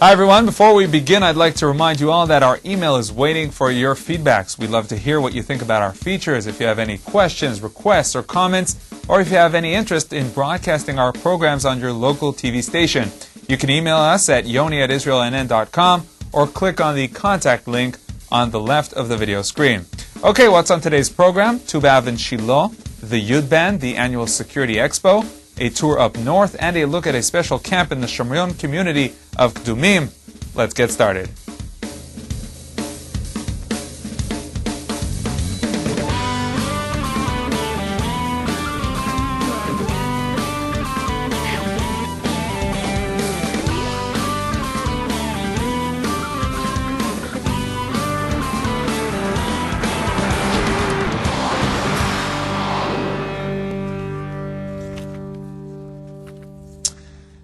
Hi everyone, before we begin, I'd like to remind you all that our email is waiting for your feedbacks. We'd love to hear what you think about our features. If you have any questions, requests, or comments, or if you have any interest in broadcasting our programs on your local TV station, you can email us at yoni@israelnn.com or click on the contact link on the left of the video screen. Okay, what's on today's program? Tu B'Av in Shiloh, the Yud Band, the annual Security Expo, a tour up north, and a look at a special camp in the Shomron community of Kdumim. Let's get started.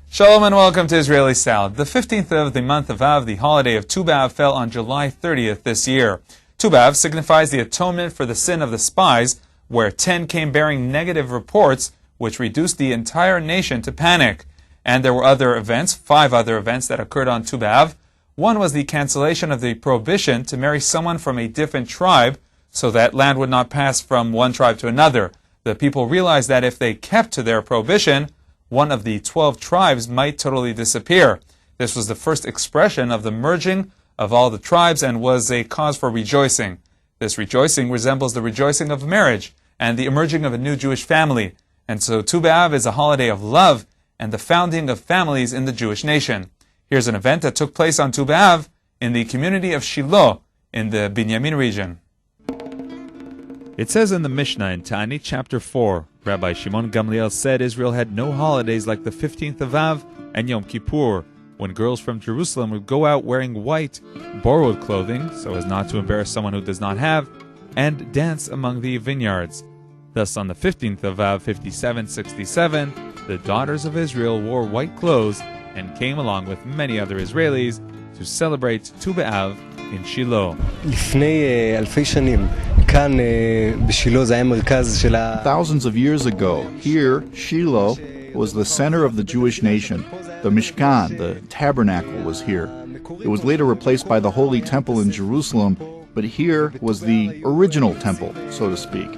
Shalom and welcome to Israeli Salad. The 15th of the month of Av, the holiday of Tu B'Av, fell on July 30th this year. Tu B'Av signifies the atonement for the sin of the spies, where 10 came bearing negative reports, which reduced the entire nation to panic. And there were other events, 5 other events that occurred on Tu B'Av. One was the cancellation of the prohibition to marry someone from a different tribe, so that land would not pass from one tribe to another. The people realized that if they kept to their prohibition, one of the 12 tribes might totally disappear. This was the first expression of the merging of all the tribes and was a cause for rejoicing. This rejoicing resembles the rejoicing of marriage and the emerging of a new Jewish family. And so Tu B'Av is a holiday of love and the founding of families in the Jewish nation. Here's an event that took place on Tu B'Av in the community of Shiloh in the Binyamin region. It says in the Mishnah in Ta'anit chapter 4, Rabbi Shimon Gamliel said Israel had no holidays like the 15th of Av and Yom Kippur, when girls from Jerusalem would go out wearing white, borrowed clothing, so as not to embarrass someone who does not have, and dance among the vineyards. Thus on the 15th of Av 5767, the daughters of Israel wore white clothes and came along with many other Israelis to celebrate Tu B'Av in Shiloh. Thousands of years ago, here, Shiloh was the center of the Jewish nation. The Mishkan, the tabernacle, was here. It was later replaced by the Holy Temple in Jerusalem, but here was the original temple, so to speak.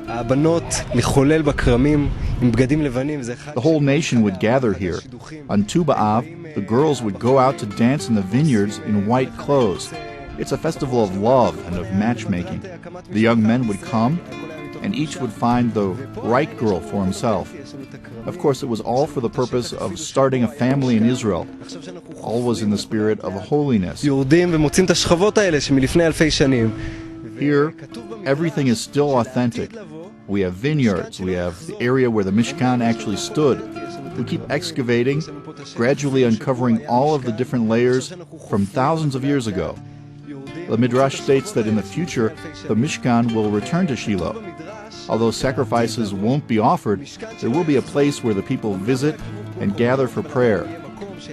The whole nation would gather here. On Tu B'Av, the girls would go out to dance in the vineyards in white clothes. It's a festival of love and of matchmaking. The young men would come, and each would find the right girl for himself. Of course, it was all for the purpose of starting a family in Israel. All was in the spirit of holiness. Here, everything is still authentic. We have vineyards, we have the area where the Mishkan actually stood. We keep excavating, gradually uncovering all of the different layers from thousands of years ago. The Midrash states that in the future, the Mishkan will return to Shiloh. Although sacrifices won't be offered, there will be a place where the people visit and gather for prayer.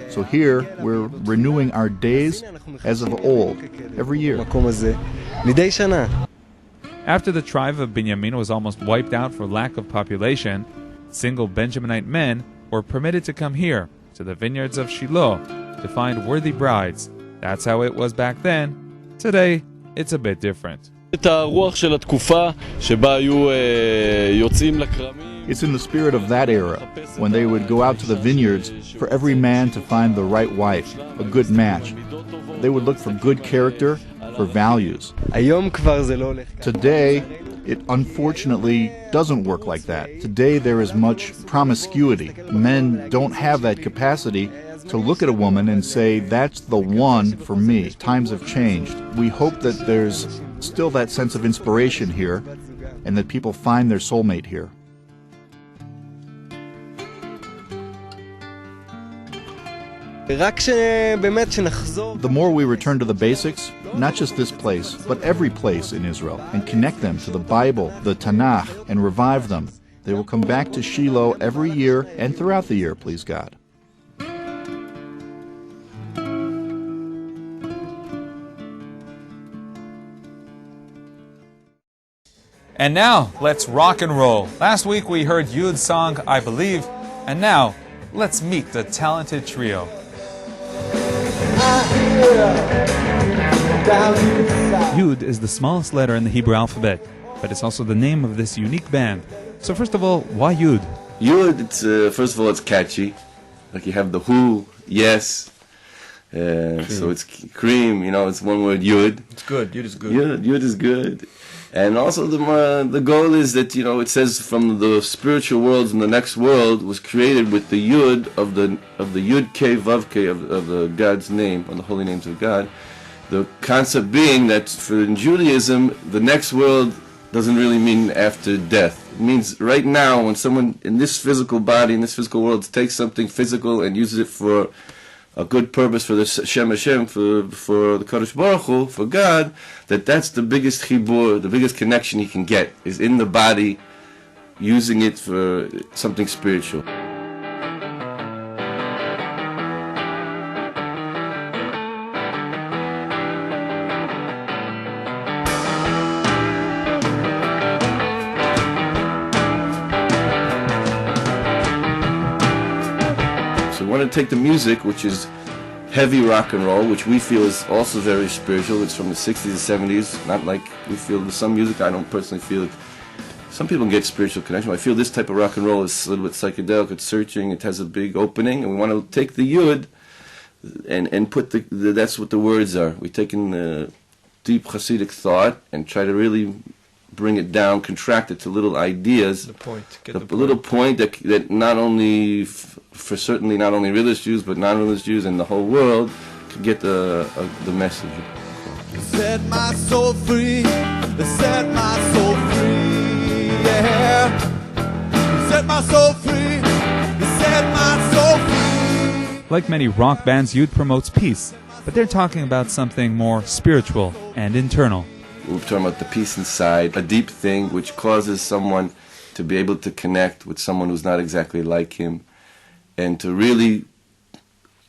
So here, we're renewing our days as of old, every year. After the tribe of Binyamin was almost wiped out for lack of population, single Benjaminite men were permitted to come here, to the vineyards of Shiloh, to find worthy brides. That's how it was back then. Today, it's a bit different. It's in the spirit of that era, when they would go out to the vineyards for every man to find the right wife, a good match. They would look for good character, for values. Today, it unfortunately doesn't work like that. Today there is much promiscuity. Men don't have that capacity to look at a woman and say, that's the one for me. Times have changed. We hope that there's still that sense of inspiration here and that people find their soulmate here. The more we return to the basics, not just this place, but every place in Israel, and connect them to the Bible, the Tanakh, and revive them, they will come back to Shiloh every year and throughout the year, please God. And now, let's rock and roll. Last week we heard Yud's song, I Believe, and now, let's meet the talented trio. Yud is the smallest letter in the Hebrew alphabet, but it's also the name of this unique band. So first of all, why Yud? Yud, it's first of all, it's catchy. Like you have the who, yes. So it's cream, it's one word, Yud. It's good. Yud is good. Yud is good. And also the goal is that, it says from the spiritual worlds and the next world was created with the Yud of the Yud K Vav K of the God's name, of the holy names of God. The concept being that in Judaism, the next world doesn't really mean after death. It means right now, when someone in this physical body, in this physical world, takes something physical and uses it for a good purpose for the Shem Hashem, for the Kadosh Baruch Hu, for God, that's the biggest chibur, the biggest connection he can get, is in the body, using it for something spiritual. So we want to take the music, which is heavy rock and roll, which we feel is also very spiritual. It's from the 60s and 70s. Not like we feel some music, I don't personally feel it. Some people get spiritual connection. I feel this type of rock and roll is a little bit psychedelic, it's searching, it has a big opening, and we want to take the Yud and put that's what the words are. We take in the deep Hasidic thought and try to really bring it down, contract it to little ideas. The point. Little point that not only, for certainly not only religious Jews, but non-religious Jews and the whole world could get the message. Set my soul free, set my soul free, yeah. Set my soul free, set my soul free. Like many rock bands, Yud promotes peace, but they're talking about something more spiritual and internal. We're talking about the peace inside, a deep thing which causes someone to be able to connect with someone who's not exactly like him, and to really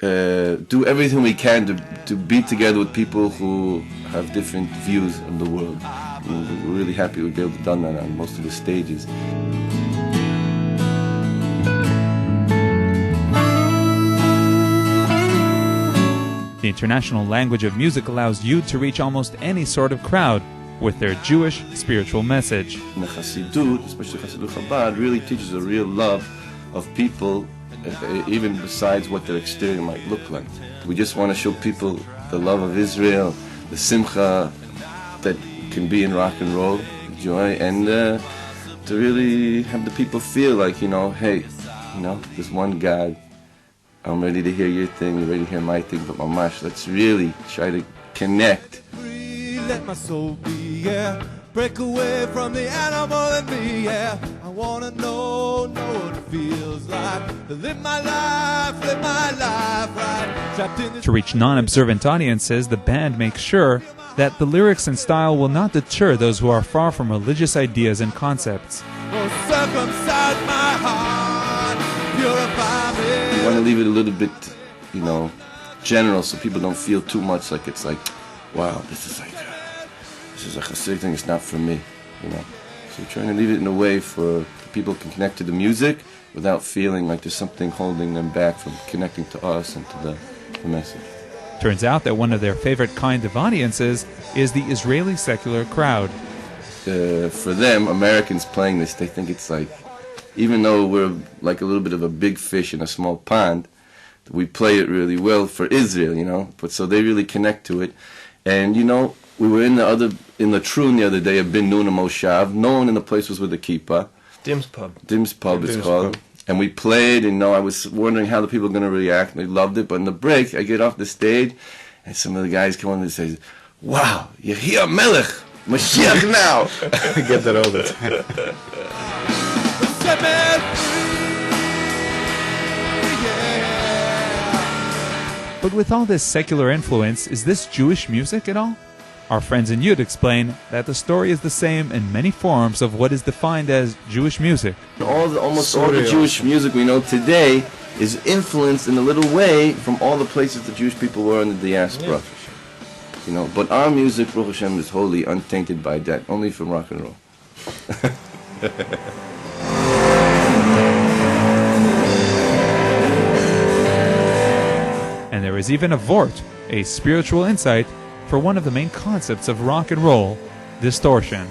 do everything we can to be together with people who have different views of the world. We're really happy we've been able to done that on most of the stages. The international language of music allows Yud to reach almost any sort of crowd with their Jewish spiritual message. And the Chassidut, especially Chassidut Chabad, really teaches a real love of people, even besides what their exterior might look like. We just want to show people the love of Israel, the simcha that can be in rock and roll, joy, and to really have the people feel like, hey, there's one God. I'm ready to hear your thing, you're ready to hear my thing, but mamash, let's really try to connect. Let my soul be, yeah. Break away from the animal in me, yeah. I wanna know what it feels like to live my life right. Trapped in this. To reach non-observant audiences, the band makes sure that the lyrics and style will not deter those who are far from religious ideas and concepts. Oh, circumcise my heart, purify me. We want to leave it a little bit, general, so people don't feel too much like it's like, wow, this is a Hasidic thing, it's not for me, So we're trying to leave it in a way for people can connect to the music without feeling like there's something holding them back from connecting to us and to the message. Turns out that one of their favorite kind of audiences is the Israeli secular crowd. For them, Americans playing this, they think it's like, even though we're like a little bit of a big fish in a small pond, we play it really well for Israel, But so they really connect to it. And, we were in the Trun the other day of Ben Nun and Moshav. No one in the place was with a kippah. Dim's Pub. Dim's Pub it's called. And we played, and I was wondering how the people were going to react, and they loved it. But in the break, I get off the stage, and some of the guys come on and say, wow, Yehiya Melech, Mashiach now. I get that all the time. Set me free, yeah. But with all this secular influence, is this Jewish music at all? Our friends in Yud explain that the story is the same in many forms of what is defined as Jewish music. Almost all the Jewish music we know today is influenced in a little way from all the places the Jewish people were in the diaspora. But our music, Baruch Hashem, is wholly untainted by that, only from rock and roll. And there is even a vort, a spiritual insight for one of the main concepts of rock and roll, distortion.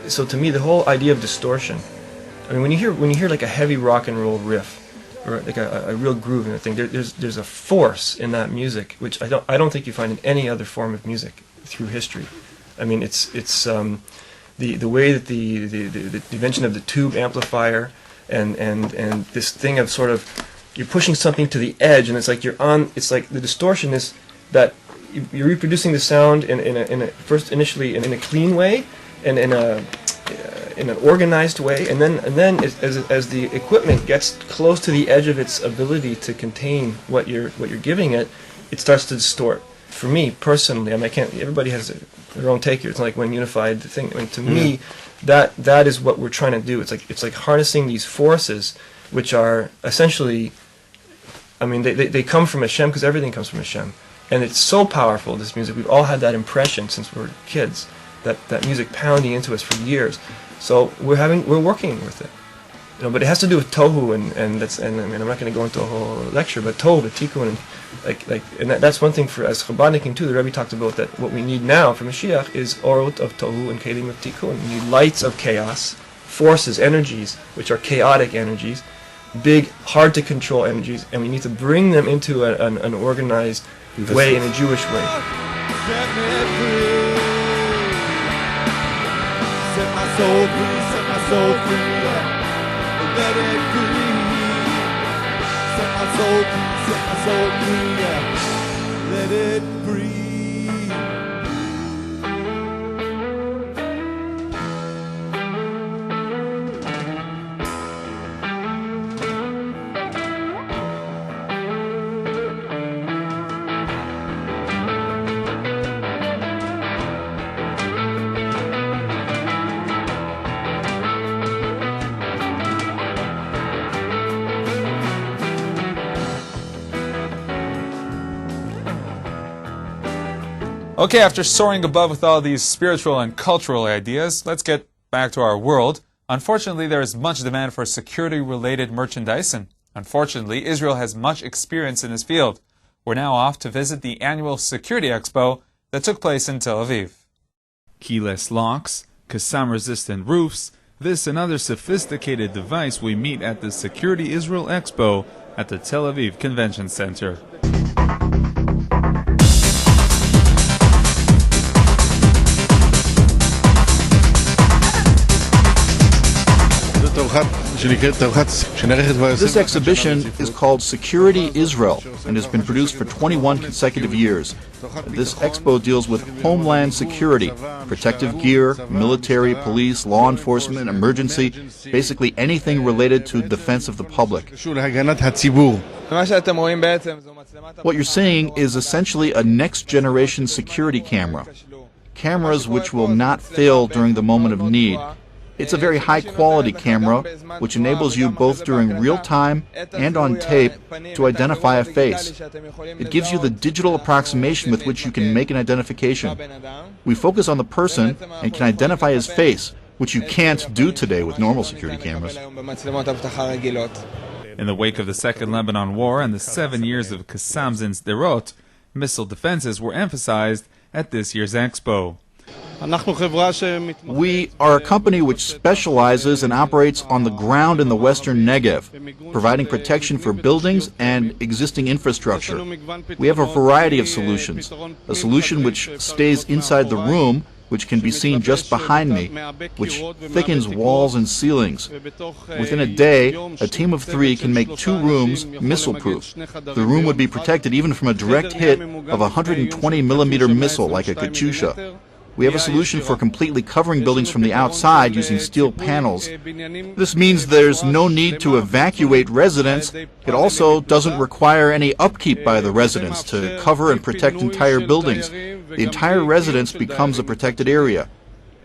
So to me, the whole idea of distortion, I mean, when you hear like a heavy rock and roll riff, or like a real groove in a thing, there's a force in that music which I don't think you find in any other form of music through history. I mean, it's the way that the invention of the tube amplifier and this thing of sort of you're pushing something to the edge, and it's like the distortion is that you're reproducing the sound initially in a clean way and in an organized way, and then as the equipment gets close to the edge of its ability to contain what you're giving it, it starts to distort. For me personally, I mean, everybody has their own take here. It's not like one unified thing. I mean, to me, that is what we're trying to do. It's like harnessing these forces, which are essentially, I mean, they come from Hashem, because everything comes from Hashem, and it's so powerful. This music, we've all had that impression since we were kids, that music pounding into us for years. So we're working with it, but it has to do with tohu, and I mean, I'm not going to go into a whole lecture, but tohu, tikkun, and that's one thing for as Chabadnikim too. The Rebbe talked about that. What we need now for Mashiach is orot of tohu and kelim of tikkun. We need lights of chaos, forces, energies which are chaotic energies, big, hard to control energies, and we need to bring them into an organized way, in a Jewish way. Set me free. Set my soul free, set my soul free. Let it free. Set my soul free, set my soul free. Let it free. Okay, after soaring above with all these spiritual and cultural ideas, let's get back to our world. Unfortunately, there is much demand for security-related merchandise, and unfortunately, Israel has much experience in this field. We're now off to visit the annual Security Expo that took place in Tel Aviv. Keyless locks, Qassam-resistant roofs, this and other sophisticated device we meet at the Security Israel Expo at the Tel Aviv Convention Center. This exhibition is called Security Israel and has been produced for 21 consecutive years. This expo deals with homeland security, protective gear, military, police, law enforcement, emergency, basically anything related to defense of the public. What you're seeing is essentially a next-generation security camera. Cameras which will not fail during the moment of need. It's a very high-quality camera, which enables you both during real time and on tape to identify a face. It gives you the digital approximation with which you can make an identification. We focus on the person and can identify his face, which you can't do today with normal security cameras. In the wake of the Second Lebanon War and the 7 years of Qassams in Sderot, missile defenses were emphasized at this year's expo. We are a company which specializes and operates on the ground in the western Negev, providing protection for buildings and existing infrastructure. We have a variety of solutions. A solution which stays inside the room, which can be seen just behind me, which thickens walls and ceilings. Within a day, a team of 3 can make 2 rooms missile-proof. The room would be protected even from a direct hit of a 120-millimeter missile like a Katyusha. We have a solution for completely covering buildings from the outside using steel panels. This means there's no need to evacuate residents. It also doesn't require any upkeep by the residents to cover and protect entire buildings. The entire residence becomes a protected area.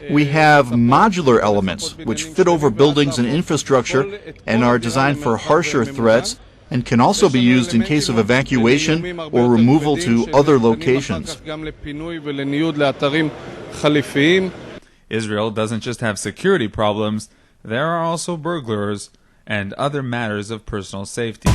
We have modular elements which fit over buildings and infrastructure and are designed for harsher threats, and can also be used in case of evacuation or removal to other locations. Israel doesn't just have security problems, there are also burglars and other matters of personal safety.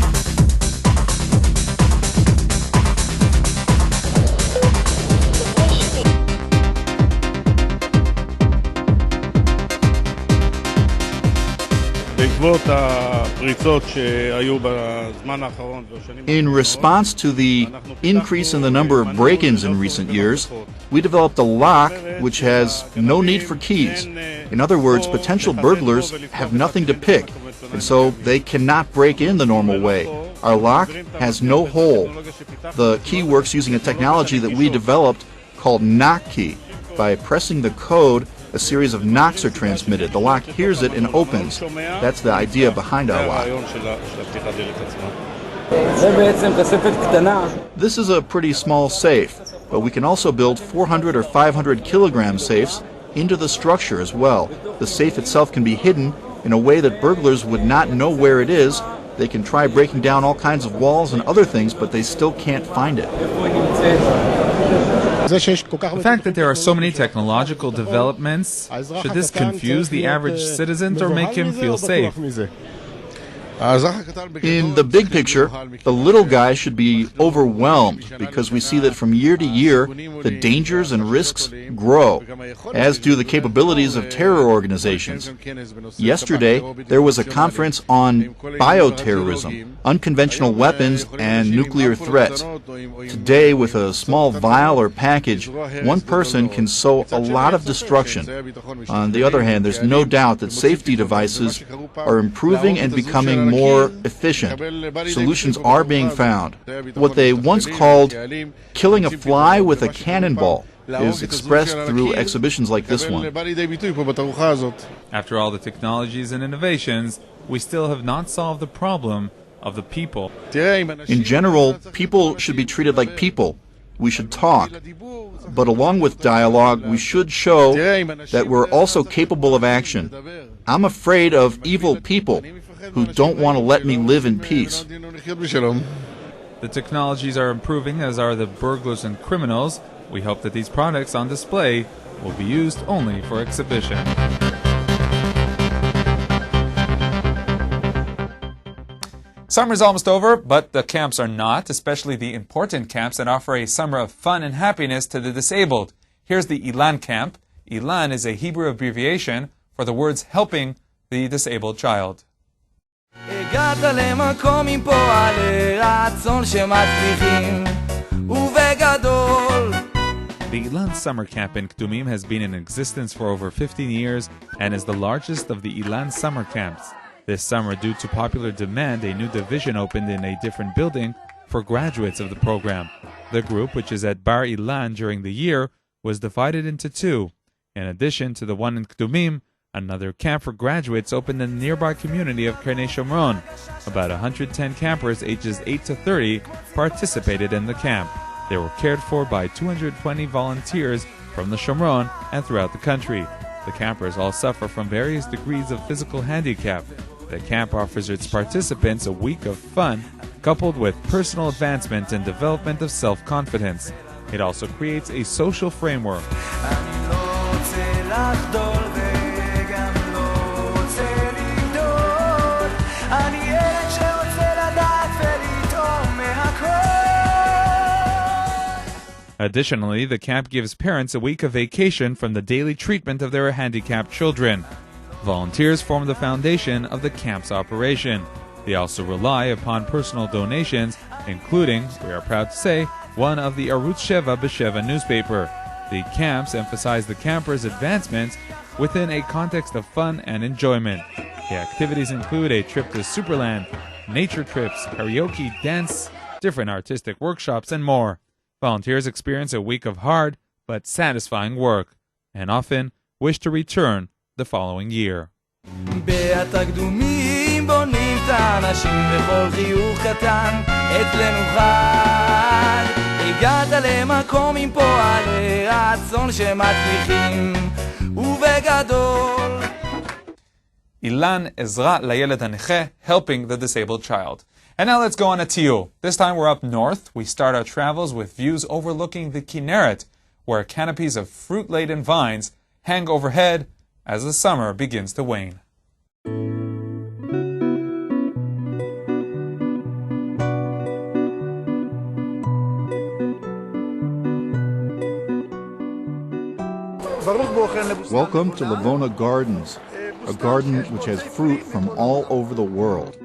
In response to the increase in the number of break-ins in recent years, we developed a lock which has no need for keys. In other words, potential burglars have nothing to pick, and so they cannot break in the normal way. Our lock has no hole. The key works using a technology that we developed called knock key. By pressing the code, a series of knocks are transmitted. The lock hears it and opens. That's the idea behind our lock. This is a pretty small safe, but we can also build 400 or 500 kilogram safes into the structure as well. The safe itself can be hidden in a way that burglars would not know where it is. They can try breaking down all kinds of walls and other things, but they still can't find it. The fact that there are so many technological developments, should this confuse the average citizen or make him feel safe? In the big picture, the little guy should be overwhelmed because we see that from year to year, the dangers and risks grow, as do the capabilities of terror organizations. Yesterday, there was a conference on bioterrorism, unconventional weapons, and nuclear threats. Today, with a small vial or package, one person can sow a lot of destruction. On the other hand, there's no doubt that safety devices are improving and becoming more efficient. Solutions are being found. What they once called killing a fly with a cannonball is expressed through exhibitions like this one. After all the technologies and innovations, we still have not solved the problem of the people. In general, people should be treated like people. We should talk. But along with dialogue, we should show that we're also capable of action. I'm afraid of evil people who don't want to let me live in peace. The technologies are improving, as are the burglars and criminals. We hope that these products on display will be used only for exhibition. Summer's almost over, but the camps are not, especially the important camps that offer a summer of fun and happiness to the disabled. Here's the Ilan camp. Ilan is a Hebrew abbreviation for the words helping the disabled child. הגעת למקום עם פועלי רצון שמצליחים ובגדול. The Ilan summer camp in Ktumim has been in existence for over 15 years and is the largest of the Ilan summer camps. This summer, due to popular demand, a new division opened in a different building for graduates of the program. The group, which is at Bar Ilan during the year, was divided into two. In addition to the one in Ktumim, another camp for graduates opened in the nearby community of Karnei Shomron. About 110 campers ages 8 to 30 participated in the camp. They were cared for by 220 volunteers from the Shomron and throughout the country. The campers all suffer from various degrees of physical handicap. The camp offers its participants a week of fun, coupled with personal advancement and development of self-confidence. It also creates a social framework. Additionally, the camp gives parents a week of vacation from the daily treatment of their handicapped children. Volunteers form the foundation of the camp's operation. They also rely upon personal donations, including, we are proud to say, one of the Arutz Sheva newspaper. The camps emphasize the campers' advancements within a context of fun and enjoyment. The activities include a trip to Superland, nature trips, karaoke, dance, different artistic workshops, and more. Volunteers experience a week of hard but satisfying work, and often wish to return the following year. בתקדומים בונים את האנשים וכל חיוך קטן אצלנו חד. הגעת למקום עם פועלי רצון שמצליחים ובגדול. Ilan Ezra לילד הנכה, helping the disabled child. And now let's go on a tiyul. This time we're up north. We start our travels with views overlooking the Kinneret, where canopies of fruit-laden vines hang overhead as the summer begins to wane. Welcome to Lavona Gardens. a garden which has fruit from all over the world.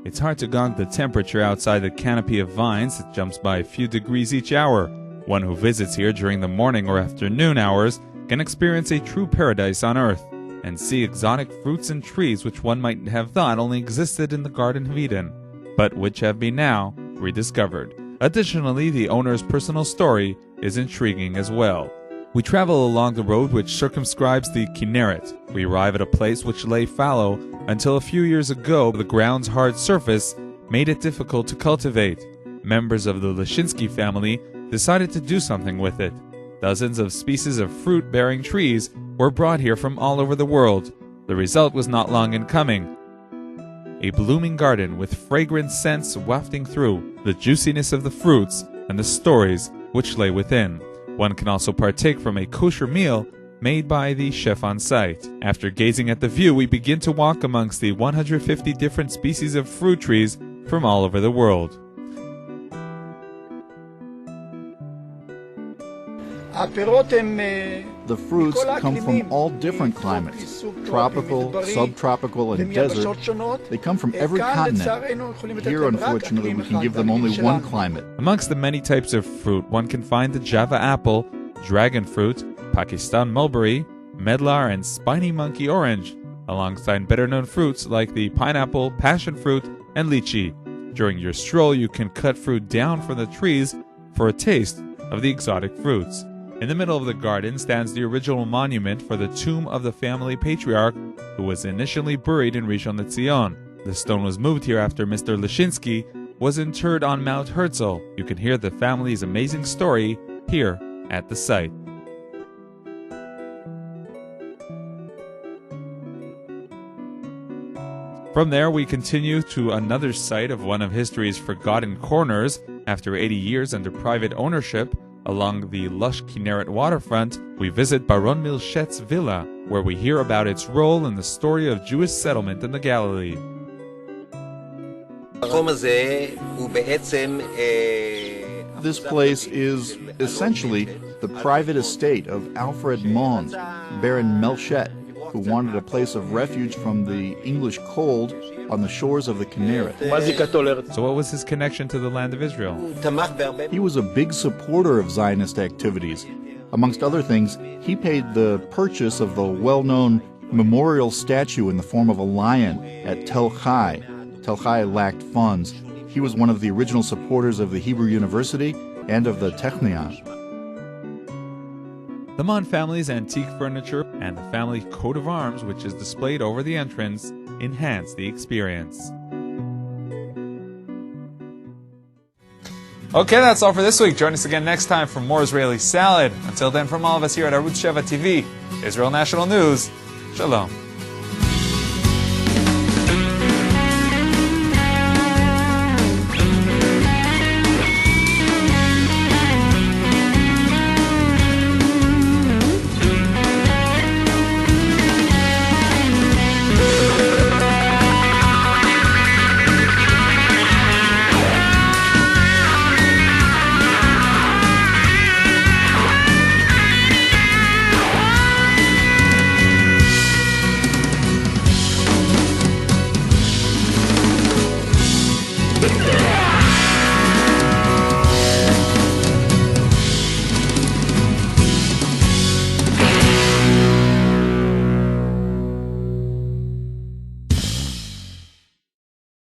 It's hard to gauge the temperature outside the canopy of vines that jumps by a few degrees each hour. One who visits here during the morning or afternoon hours can experience a true paradise on earth and see exotic fruits and trees which one might have thought only existed in the Garden of Eden, but which have been now rediscovered. Additionally, the owner's personal story is intriguing as well. We travel along the road which circumscribes the Kinneret. We arrive at a place which lay fallow until a few years ago the ground's hard surface made it difficult to cultivate. Members of the Lishinsky family decided to do something with it. Dozens of species of fruit-bearing trees were brought here from all over the world. The result was not long in coming. A blooming garden with fragrant scents wafting through, the juiciness of the fruits, and the stories which lay within. One can also partake from a kosher meal made by the chef on site. After gazing at the view, we begin to walk amongst the 150 different species of fruit trees from all over the world. The fruits come from all different climates, tropical, subtropical, and desert. They come from every continent. Here, unfortunately, we can give them only one climate. Amongst the many types of fruit, one can find the Java apple, dragon fruit, Pakistan mulberry, medlar, and spiny monkey orange, alongside better-known fruits like the pineapple, passion fruit, and lychee. During your stroll, you can cut fruit down from the trees for a taste of the exotic fruits. In the middle of the garden stands the original monument for the tomb of the family patriarch who was initially buried in Rishon LeZion. The stone was moved here after Mr. Lishinsky was interred on Mount Herzl. You can hear the family's amazing story here at the site. From there, we continue to another site of one of history's forgotten corners. After 80 years under private ownership, along the lush Kinneret waterfront, we visit Baron Milchet's villa, where we hear about its role in the story of Jewish settlement in the Galilee. This place is essentially the private estate of Alfred Mons, Baron Melchet, who wanted a place of refuge from the English cold on the shores of the Kinneret. So what was his connection to the land of Israel? He was a big supporter of Zionist activities. Amongst other things, he paid the purchase of the well-known memorial statue in the form of a lion at Tel Chai. Tel Chai lacked funds. He was one of the original supporters of the Hebrew University and of the Technion. The Mon family's antique furniture and the family coat of arms, which is displayed over the entrance, enhance the experience. Okay, that's all for this week. Join us again next time for more Israeli Salad. Until then, from all of us here at Arutz Sheva TV, Israel National News, Shalom.